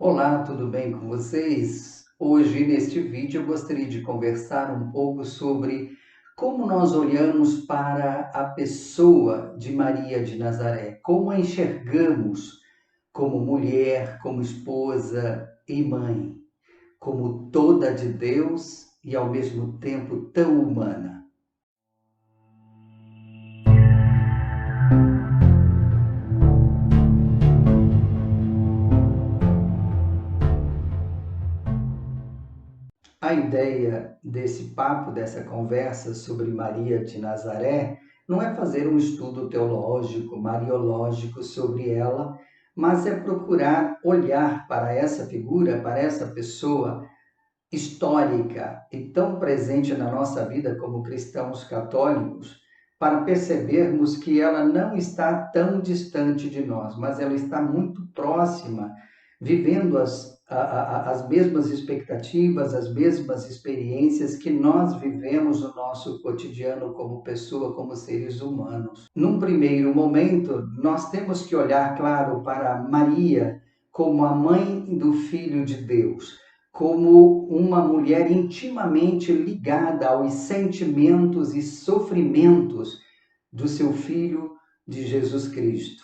Olá, tudo bem com vocês? Hoje, neste vídeo, eu gostaria de conversar um pouco sobre como nós olhamos para a pessoa de Maria de Nazaré, como a enxergamos como mulher, como esposa e mãe, como toda de Deus e ao mesmo tempo tão humana. A ideia desse papo, dessa conversa sobre Maria de Nazaré, não é fazer um estudo teológico, mariológico sobre ela, mas é procurar olhar para essa figura, para essa pessoa histórica e tão presente na nossa vida como cristãos católicos, para percebermos que ela não está tão distante de nós, mas ela está muito próxima, vivendo as mesmas expectativas, as mesmas experiências que nós vivemos no nosso cotidiano como pessoa, como seres humanos. Num primeiro momento, nós temos que olhar, claro, para Maria como a mãe do Filho de Deus, como uma mulher intimamente ligada aos sentimentos e sofrimentos do seu Filho de Jesus Cristo.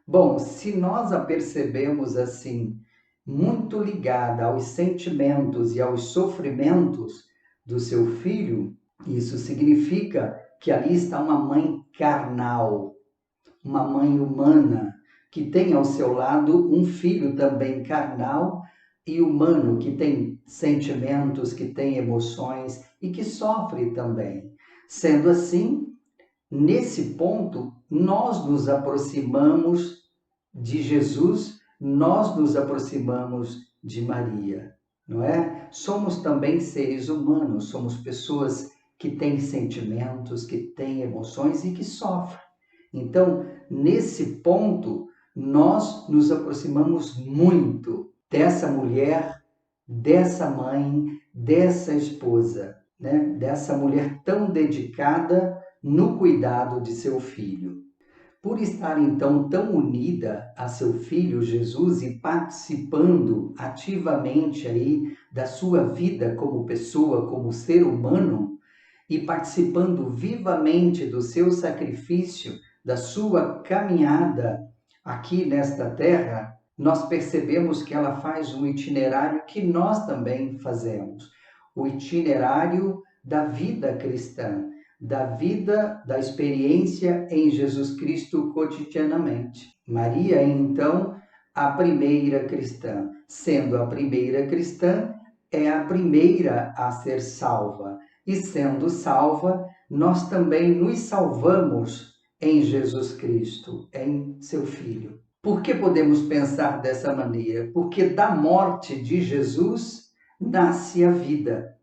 Bom, se nós a percebemos assim, muito ligada aos sentimentos e aos sofrimentos do seu filho, isso significa que ali está uma mãe carnal, uma mãe humana, que tem ao seu lado um filho também carnal e humano, que tem sentimentos, que tem emoções e que sofre também. Sendo assim, nesse ponto, nós nos aproximamos de Jesus, nós nos aproximamos de Maria, não é? Somos também seres humanos, somos pessoas que têm sentimentos, que têm emoções e que sofrem. Então, nesse ponto, nós nos aproximamos muito dessa mulher, dessa mãe, dessa esposa, né? Dessa mulher tão dedicada no cuidado de seu filho. Por estar então tão unida a seu filho Jesus e participando ativamente aí da sua vida como pessoa, como ser humano, e participando vivamente do seu sacrifício, da sua caminhada aqui nesta terra, nós percebemos que ela faz um itinerário que nós também fazemos, o itinerário da vida cristã, da vida, da experiência em Jesus Cristo cotidianamente. Maria, então, a primeira cristã, sendo a primeira cristã, é a primeira a ser salva. E sendo salva, nós também nos salvamos em Jesus Cristo, em seu Filho. Por que podemos pensar dessa maneira? Porque da morte de Jesus nasce a vida.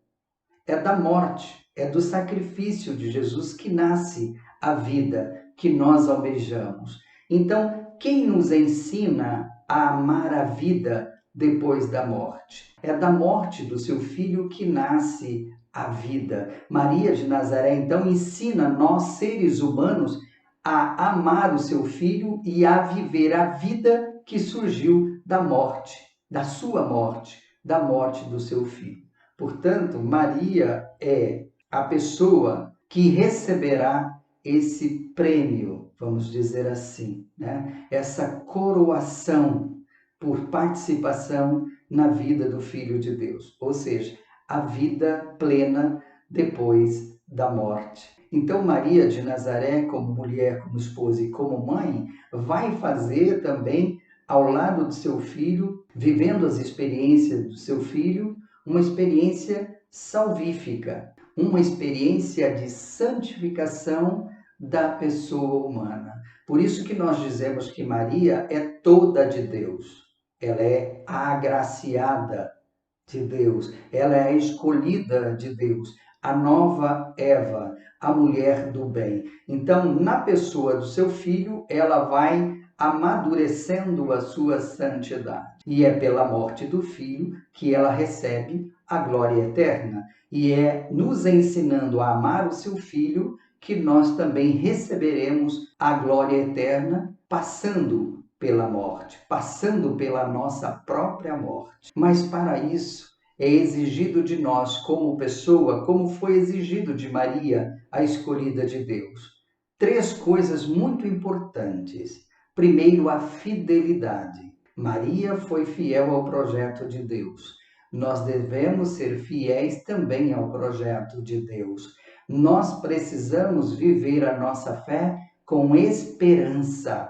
É da morte, é do sacrifício de Jesus que nasce a vida que nós almejamos. Então, quem nos ensina a amar a vida depois da morte? É da morte do seu filho que nasce a vida. Maria de Nazaré, então, ensina nós, seres humanos, a amar o seu filho e a viver a vida que surgiu da morte, da sua morte, da morte do seu filho. Portanto, Maria é a pessoa que receberá esse prêmio, vamos dizer assim, né? Essa coroação por participação na vida do Filho de Deus, ou seja, a vida plena depois da morte. Então, Maria de Nazaré, como mulher, como esposa e como mãe, vai fazer também, ao lado do seu filho, vivendo as experiências do seu filho, uma experiência salvífica, uma experiência de santificação da pessoa humana. Por isso que nós dizemos que Maria é toda de Deus. Ela é a agraciada de Deus, ela é a escolhida de Deus, a nova Eva, a mulher do bem. Então, na pessoa do seu filho, ela vai amadurecendo a sua santidade. E é pela morte do filho que ela recebe a glória eterna. E é nos ensinando a amar o seu filho que nós também receberemos a glória eterna, passando pela morte, passando pela nossa própria morte. Mas para isso é exigido de nós, como pessoa, como foi exigido de Maria, a escolhida de Deus. 3 coisas muito importantes. Primeiro, a fidelidade. Maria foi fiel ao projeto de Deus. Nós devemos ser fiéis também ao projeto de Deus. Nós precisamos viver a nossa fé com esperança,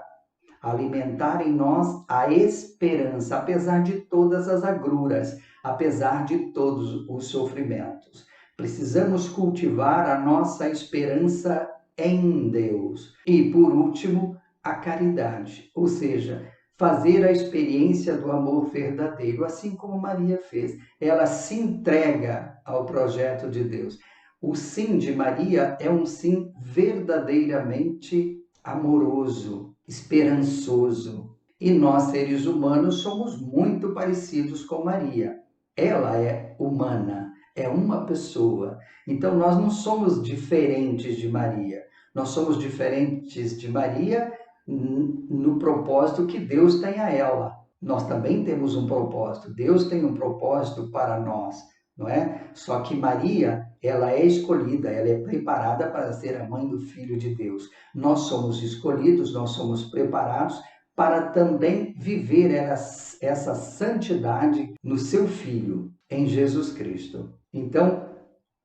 alimentar em nós a esperança, apesar de todas as agruras, apesar de todos os sofrimentos. Precisamos cultivar a nossa esperança em Deus. E, por último, a caridade, ou seja, fazer a experiência do amor verdadeiro, assim como Maria fez. Ela se entrega ao projeto de Deus. O sim de Maria é um sim verdadeiramente amoroso, esperançoso. E nós, seres humanos, somos muito parecidos com Maria. Ela é humana, é uma pessoa. Então, nós não somos diferentes de Maria. Nós somos diferentes de Maria no propósito que Deus tem a ela. Nós também temos um propósito. Deus tem um propósito para nós, não é? Só que Maria, ela é escolhida, ela é preparada para ser a mãe do Filho de Deus. Nós somos escolhidos, nós somos preparados para também viver essa santidade no seu Filho, em Jesus Cristo. Então,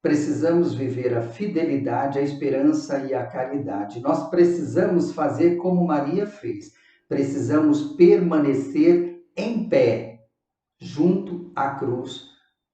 precisamos viver a fidelidade, a esperança e a caridade. Nós precisamos fazer como Maria fez. Precisamos permanecer em pé, junto à cruz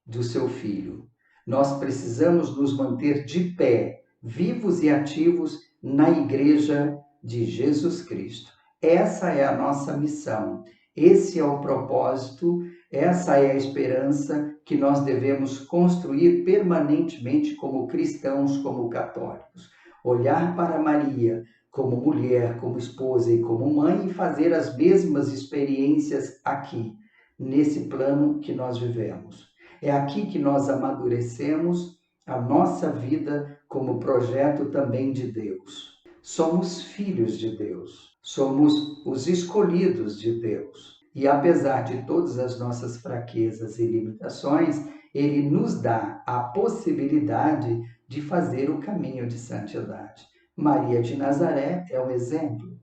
do seu Filho. Nós precisamos nos manter de pé, vivos e ativos na Igreja de Jesus Cristo. Essa é a nossa missão, esse é o propósito, essa é a esperança que nós devemos construir permanentemente como cristãos, como católicos. Olhar para Maria como mulher, como esposa e como mãe e fazer as mesmas experiências aqui, nesse plano que nós vivemos. É aqui que nós amadurecemos a nossa vida como projeto também de Deus. Somos filhos de Deus, somos os escolhidos de Deus. E apesar de todas as nossas fraquezas e limitações, Ele nos dá a possibilidade de fazer o caminho de santidade. Maria de Nazaré é um exemplo.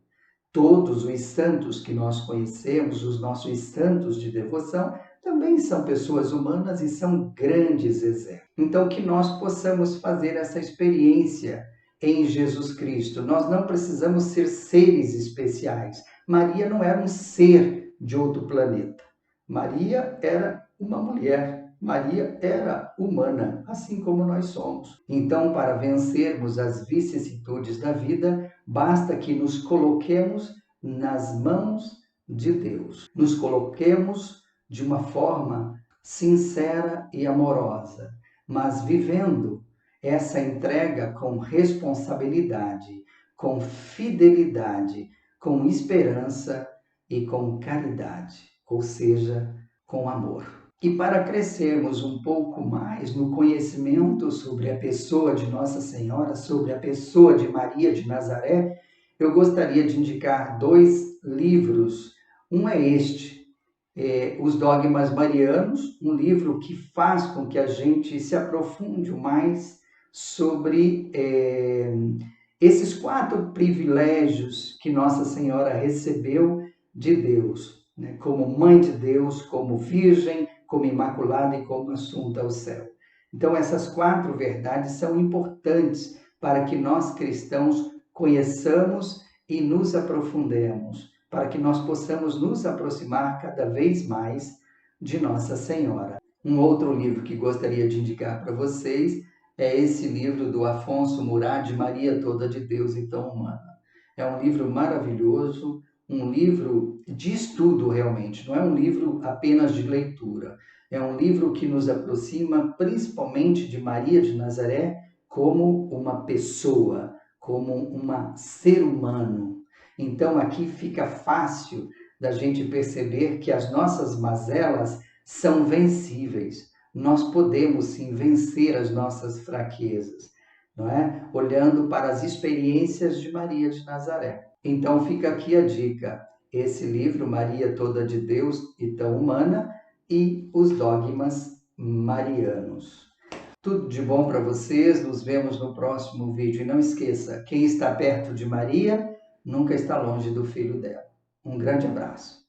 Todos os santos que nós conhecemos, os nossos santos de devoção, também são pessoas humanas e são grandes exemplos. Então, que nós possamos fazer essa experiência em Jesus Cristo. Nós não precisamos ser seres especiais. Maria não era um ser de outro planeta. Maria era uma mulher. Maria era humana, assim como nós somos. Então, para vencermos as vicissitudes da vida, basta que nos coloquemos nas mãos de Deus. Nos coloquemos de uma forma sincera e amorosa, mas vivendo essa entrega com responsabilidade, com fidelidade, com esperança e com caridade, ou seja, com amor. E para crescermos um pouco mais no conhecimento sobre a pessoa de Nossa Senhora, sobre a pessoa de Maria de Nazaré, eu gostaria de indicar 2 livros. Um é este, Os Dogmas Marianos, um livro que faz com que a gente se aprofunde mais sobre esses 4 privilégios que Nossa Senhora recebeu de Deus, né? Como Mãe de Deus, como Virgem, como Imaculada e como Assunta ao céu. Então, essas 4 verdades são importantes para que nós cristãos conheçamos e nos aprofundemos, para que nós possamos nos aproximar cada vez mais de Nossa Senhora. Um outro livro que gostaria de indicar para vocês é esse livro do Afonso Murat, de Maria Toda de Deus e Tão Humana. É um livro maravilhoso, um livro de estudo realmente, não é um livro apenas de leitura. É um livro que nos aproxima principalmente de Maria de Nazaré como uma pessoa, como um ser humano. Então aqui fica fácil da gente perceber que as nossas mazelas são vencíveis. Nós podemos sim vencer as nossas fraquezas, não é? Olhando para as experiências de Maria de Nazaré. Então fica aqui a dica. esse livro, Maria Toda de Deus e Tão Humana, e os Dogmas Marianos. Tudo de bom para vocês, nos vemos no próximo vídeo. E não esqueça, quem está perto de Maria nunca está longe do filho dela. Um grande abraço.